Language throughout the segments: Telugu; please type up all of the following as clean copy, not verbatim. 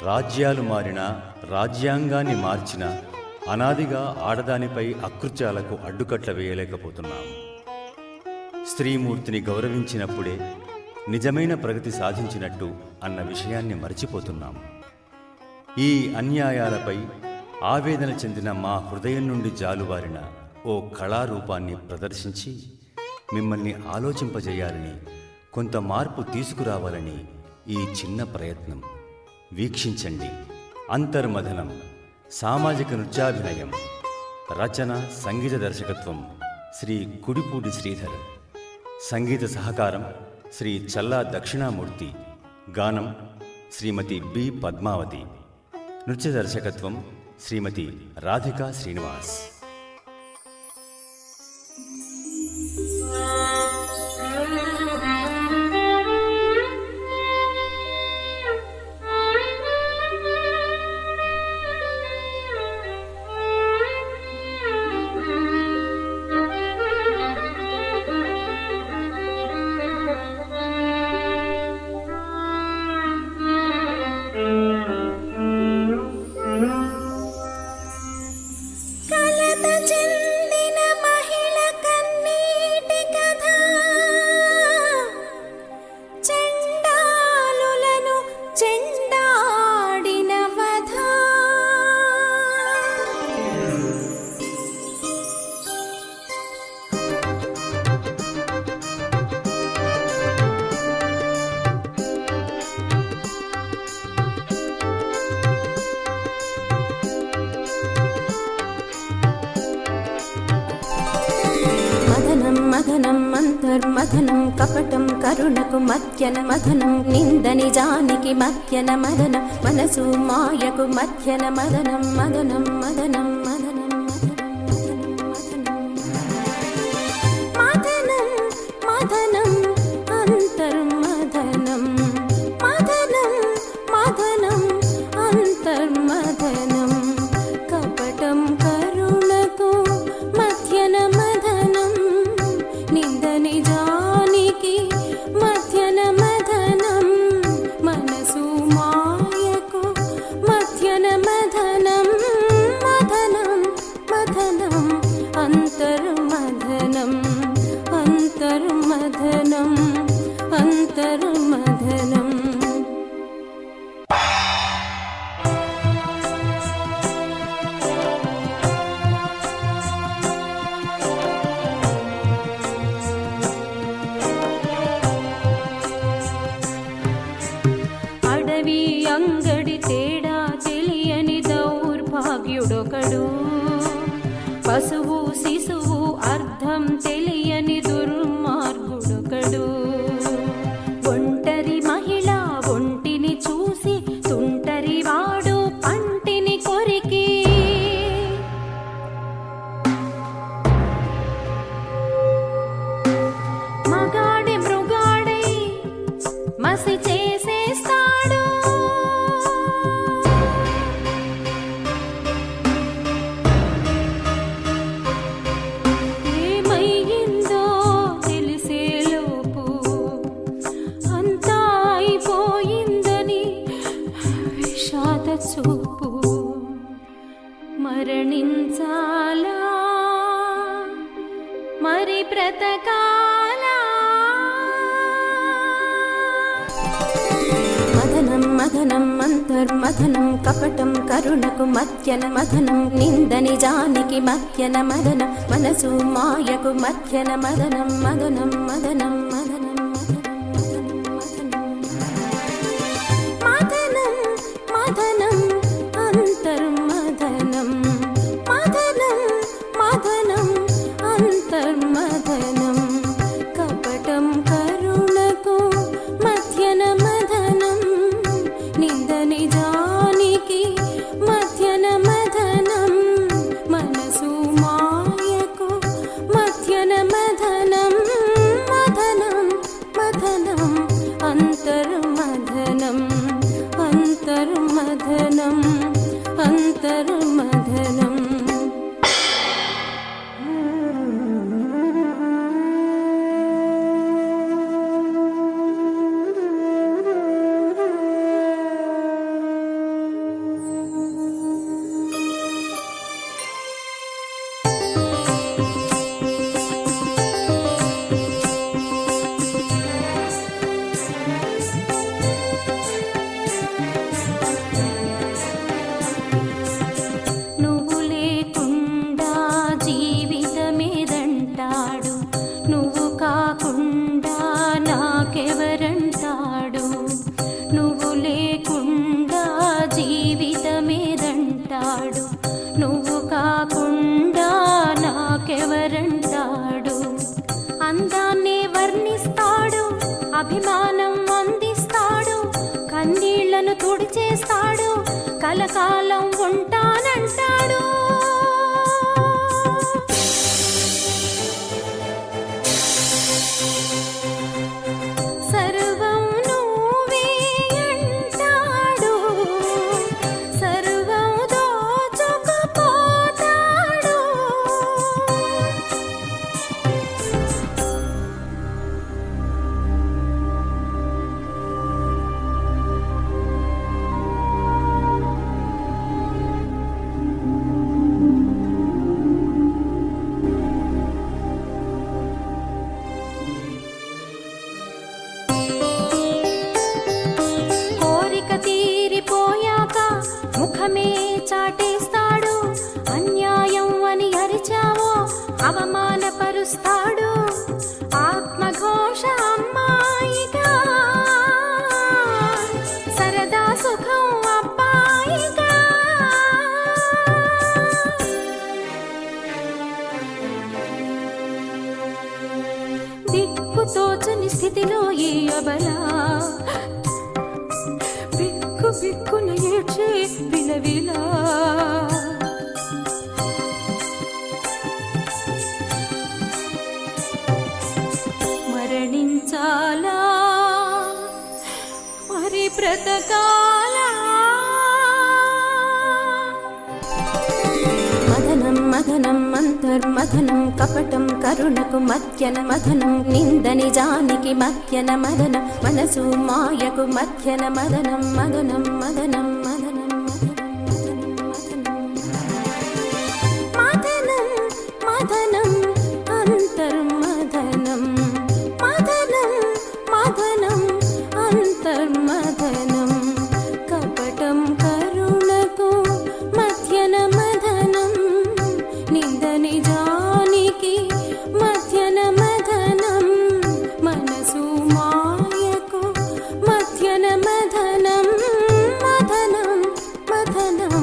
రాజ్యాలు మారినా, రాజ్యాంగాన్ని మార్చిన అనాదిగా ఆడదానిపై అకృత్యాలకు అడ్డుకట్ల వేయలేకపోతున్నాం. స్త్రీమూర్తిని గౌరవించినప్పుడే నిజమైన ప్రగతి సాధించినట్టు అన్న విషయాన్ని మర్చిపోతున్నాం. ఈ అన్యాయాలపై ఆవేదన చెందిన మా హృదయం నుండి జాలువారిన ఓ కళారూపాన్ని ప్రదర్శించి మిమ్మల్ని ఆలోచింపజేయాలని, కొంత మార్పు తీసుకురావాలని ఈ చిన్న ప్రయత్నం. వీక్షించండి. అంతర్మథనం సామాజిక నృత్యాభినయం. రచన, సంగీత దర్శకత్వం శ్రీ కుడిపూడి శ్రీధర్. సంగీత సహకారం శ్రీ చల్లా దక్షిణామూర్తి. గానం శ్రీమతి బి పద్మావతి. నృత్య దర్శకత్వం శ్రీమతి రాధికా శ్రీనివాస్. మదనం అంతర్మథనం కపటం కరుణకు మధ్యన మదనం నింద నిజానికి మధ్యన మదనం మనసు మాయకు మధ్యన మదనం మదనం మదనం మదనం మదనం మదనం అంతర్మథనం మదనం మదనం అంతర్మథనం కపటం కరుణకు మధ్యన మదనం నింద నిజానికి మధ్యన మదనం మనసు మాయకు మధ్యన మదనం మదనం మదనం అంతర్మథనం అంతర్మథనం అంతర్మథనం. అడవి అంగడి తేడా తెలియని దౌర్భాగ్యుడొకడు, పశువు శిశువు అర్థం తెలియని దుర్మార్గుడొకడు. ఒంటరి మహిళ ఒంటిని చూసి తుంటరి వాడు పంటిని కొరికి, మగాడి మృగాడై మసి చేసేస్తాడు. ఏమయ్యిందో తెలిసేలోపు అంతా అయిపోయిందని విషాద చూపు. మరణించాలా మరి బ్రతకాలా? మదనం మదనం అంతర్మథనం కపటం కరుణకు మధ్యన మదనం నింద నిజానికి మధ్యన మదనం మనసు మాయకు మధ్యన మదనం మదనం మదనం మదనం మదనం మదనం అంతర్మథనం మదనం మదనం అంతర్మథనం కపటం కరుణకు మధ్యన మదనం నింద నిజానికి మధ్యన మదనం మనసు మాయకు మధ్యన మదనం మదనం మదనం అంతర్మథనం అంతర్మథనం అంతర్మథనం. చేస్తాడు, కలకాలం ఉంటానంటాడు. సర్వం నువ్వే అంటాడు, సర్వం దోచుకుపోతాడు. కోరిక తీరిపోయాక ముఖమే చాటేస్తాడు, అన్యాయం అని అరిచావో అవమానపరుస్తాడు. ఆత్మఘోష అమ్మాయిగా, సరదా సుఖం అబ్బాయిగా. దిక్కుతోచని స్థితిలో ఈ అబలా బిక్కు బిక్కున ఏడ్చే విలవిలా. మరణించాలా మరి బ్రతకాలా? మదనం మదనం అంతర్మదనం కపటం కరుణకు మధ్యన మదనం నింద నిజానికి మధ్యన మదనం మనసు మాయకు మధ్యన మదనం మదనం మదనం మదనం మదనం మదనం అంతర్మదనం మదనం మదనం అంతర్మదనం కపటం కరుణకు మధ్యన మదనం నింద నిజానికి మధ్యన మదనం మనసు మాయకు మధ్యన మదనం మదనం మదనం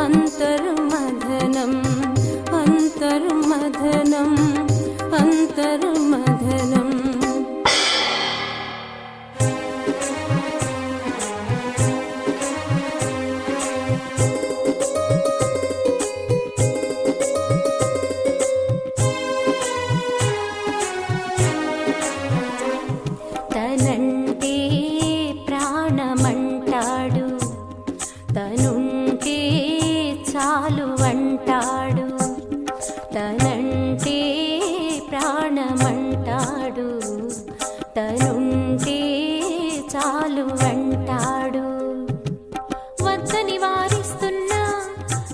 అంతర్మదనం అంతర్మదనం అంతర్మదనం. తనంటే ప్రాణమంటాడు, తనుంటే చాలు అంటాడు. తనంటే ప్రాణమంటాడు, తనుంటే చాలు అంటాడు. వద్దని వారిస్తున్నా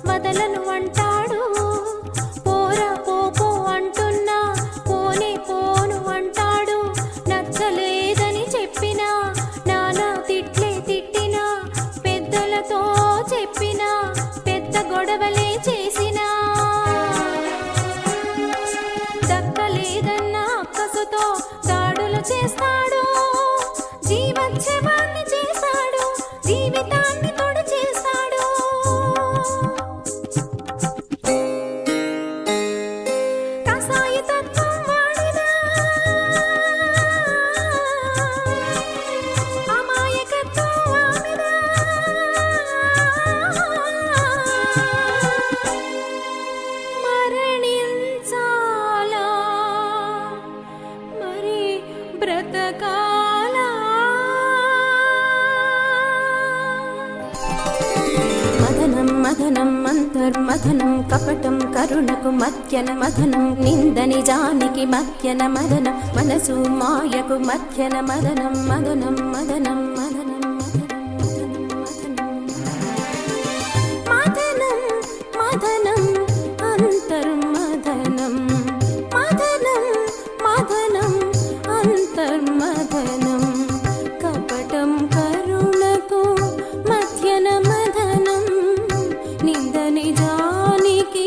వదలను అంటాడు, పోరా పోపో అంటున్నా పోనే పోను అంటాడు. నచ్చలేదని చెప్పినా నానా తిట్లే తిట్టినా, పెద్దలతో చెప్పినా పెద్ద గొడవలే చేసినా, దక్కలేదన్న అక్కసుతో దాడులు చేస్తాడు. జీవోత్సవాన్ని చేశాడు, జీవితాన్ని తొడి చేశాడు. కసాయి తత్వం వాడినా, అమాయకత్వం ఆమెదా. మరణించాలా మరి బ్రతకాలా? మదనం మదనం అంతర్మదనం కపటం కరుణకు మధ్యన మదనం నింద నిజానికి మధ్యన మదనం మనసు మాయకు మధ్యన మదనం మదనం మదనం మదనం మదనం మదనం అంతర్మదనం మదనం మదనం అంతర్మదనం కపటం కరుణకు మధ్యన మదనం నింద నిజానికి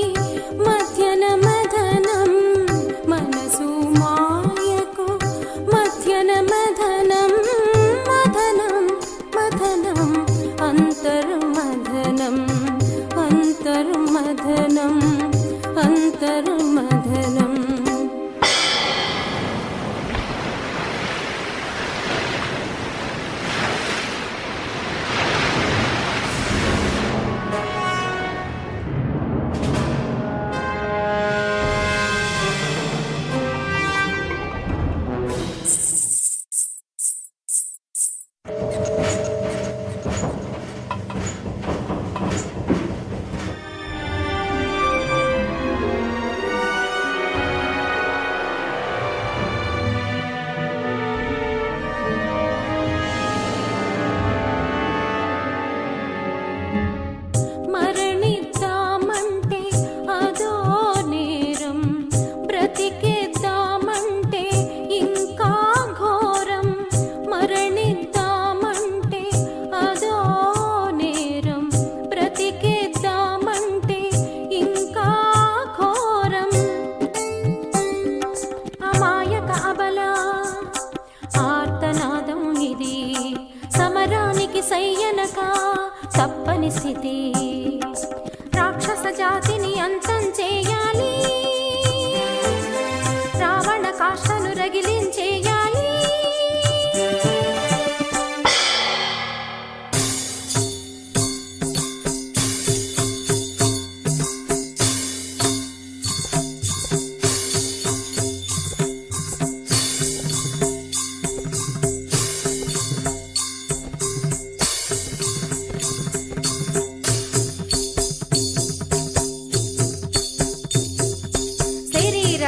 మధ్యన మదనం మనసు మాయకు మధ్యన మదనం మదనం మదనం అంతర్మదనం అంతర్మదనం అంతర్మదనం. పరిస్థితి. రాక్షస జాతిని అంతం చేయాలి, రావణ కాష్టను రగిలించేయాలి.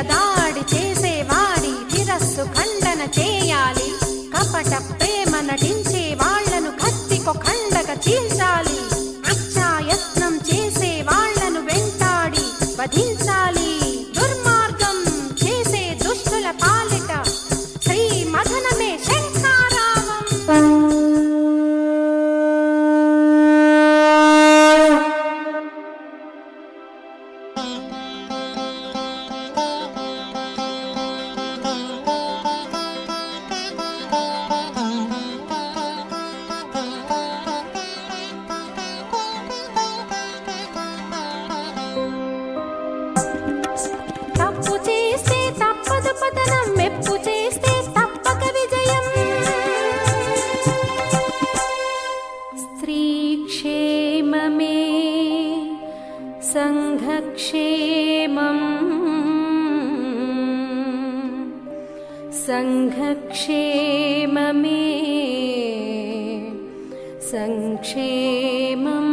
దాడి చేసేవాడి శిరస్సు ఖండన చేయాలి. కపట ప్రేమ నటించే వాళ్లను కత్తికో ఖండగా చీల్చాలి. అత్యాయత్నం చేసే వాళ్లను వెంటాడి వధించాలి. దుర్మార్గం చేసే దుష్టుల పాలిట శ్రీ మదనమే శంఖారావం. తప్పు చేస్తే తప్పదు పతనం, మెప్పు చేస్తే తప్పక విజయం. స్త్రీ క్షేమమే సంఘక్షేమం, సంఘక్షేమమే సంక్షేమం.